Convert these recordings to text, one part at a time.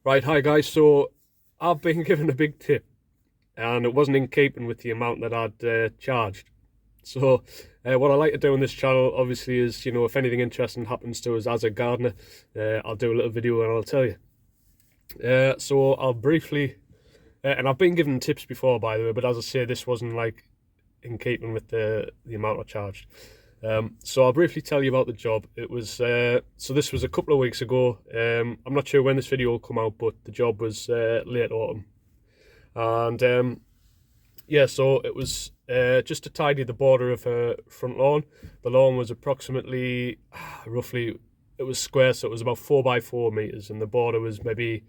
Right, hi guys. So I've been given a big tip, and it wasn't in keeping with the amount that I'd charged. So what I like to do on this channel, obviously, is if anything interesting happens to us as a gardener, I'll do a little video and I'll tell you. So I'll briefly, and I've been given tips before, by the way, but as I say, this wasn't like in keeping with the amount I charged. So I'll briefly tell you about the job. It was so this was a couple of weeks ago. I'm not sure when this video will come out, but the job was late autumn, and yeah, so it was just to tidy the border of her front lawn. The lawn was approximately, roughly, it was square, so it was about 4 by 4 meters, and the border was maybe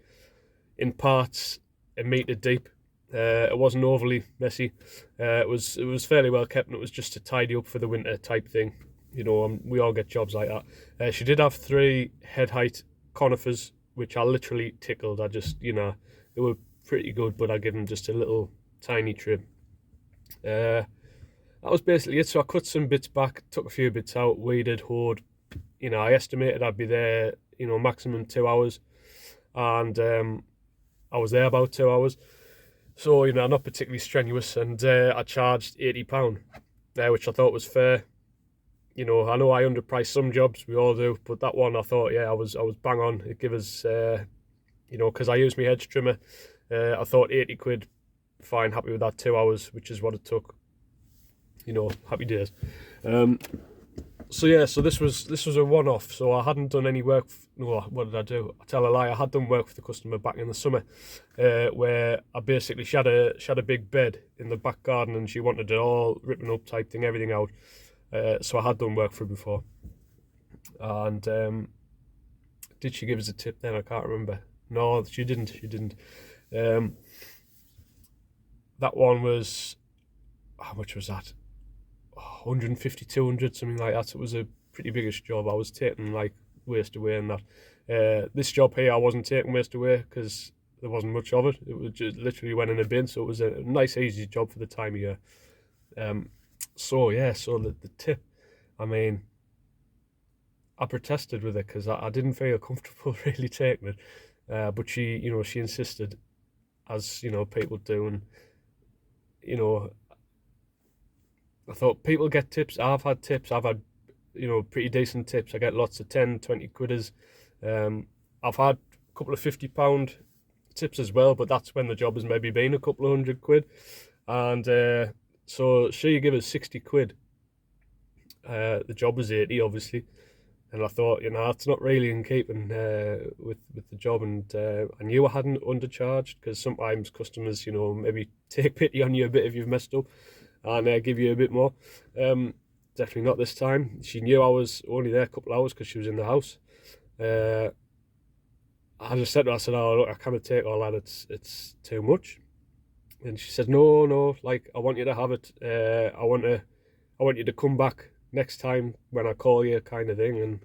in parts a meter deep. It wasn't overly messy. It was fairly well kept, and it was just to tidy up for the winter type thing. We all get jobs like that. She did have 3 head height conifers, which I literally tickled. I just, they were pretty good, but I gave them just a little tiny trim. That was basically it. So I cut some bits back, took a few bits out, weeded, hoed. I estimated I'd be there, maximum 2 hours, and I was there about 2 hours. So, not particularly strenuous, and I charged £80, which I thought was fair. I know I underprice some jobs, we all do, but that one I thought, yeah, I was bang on. It gave us, because I used my hedge trimmer, I thought 80 quid, fine, happy with that, 2 hours, which is what it took. Happy days. So yeah, so this was a one-off. So I hadn't done any work. No, what did I do? I tell a lie. I had done work for the customer back in the summer, where I basically she had a big bed in the back garden, and she wanted it all ripping up type thing, everything out. So I had done work for her before. And did she give us a tip then? I can't remember. No, she didn't. She didn't. That one was, how much was that? 150, 200, something like that. It was a pretty biggish job. I was taking like waste away and that. This job here, I wasn't taking waste away because there wasn't much of it. It was just literally went in a bin, so it was a nice, easy job for the time of year. So yeah, so the tip, I mean, I protested with it because I didn't feel comfortable really taking it. But she, she insisted, as people do, and I thought people get tips. I've had tips. I've had, pretty decent tips. I get lots of 10, 20 quidders. I've had a couple of £50 tips as well, but that's when the job has maybe been a couple of £100. And so she gave us 60 quid. The job was 80, obviously. And I thought, that's not really in keeping with the job. And I knew I hadn't undercharged, because sometimes customers, maybe take pity on you a bit if you've messed up, and give you a bit more. Definitely not this time. She knew I was only there a couple of hours because she was in the house. I just said to her, I said, oh, look, I can't take all that, it's too much. And she said, no, like, I want you to have it. I want you to come back next time when I call you, kind of thing. And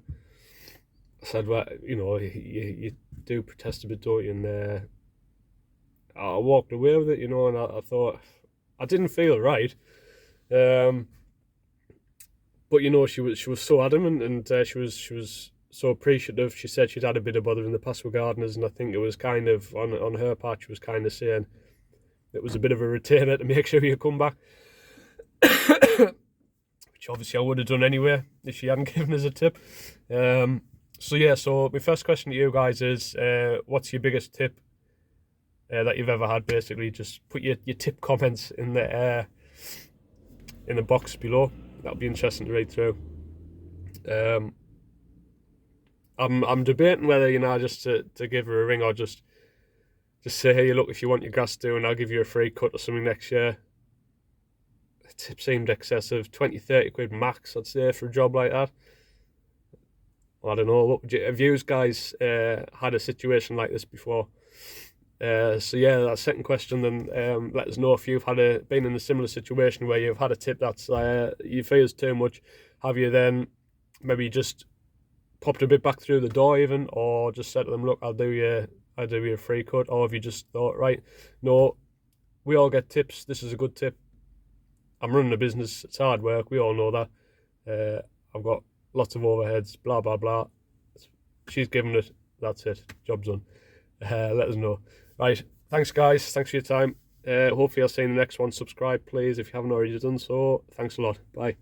I said, well, you do protest a bit, don't you? And I walked away with it, and I thought, I didn't feel right, but she was so adamant, and she was so appreciative. She said she'd had a bit of bother in the past with gardeners, and I think it was kind of on her part. She was kind of saying it was a bit of a retainer to make sure you come back, which obviously I would have done anyway if she hadn't given us a tip. So yeah, so my first question to you guys is, what's your biggest tip that you've ever had? Basically, just put your tip comments in the box below. That'll be interesting to read through. I'm debating whether just to give her a ring, or just say, hey, look, if you want your grass doing, I'll give you a free cut or something next year. The tip seemed excessive, 20, 30 quid max, I'd say, for a job like that. I don't know. Have you guys had a situation like this before? So yeah, that second question, then let us know if you've been in a similar situation where you've had a tip that's you feel is too much. Have you then maybe just popped a bit back through the door even, or just said to them, look, I'll do you a free cut? Or have you just thought, right, no, we all get tips, this is a good tip, I'm running a business, it's hard work, we all know that, I've got lots of overheads, blah blah blah, she's given it, that's it, job's done. let us know. Right, thanks guys, thanks for your time. Hopefully I'll see you in the next one. Subscribe please if you haven't already done so. Thanks a lot. Bye.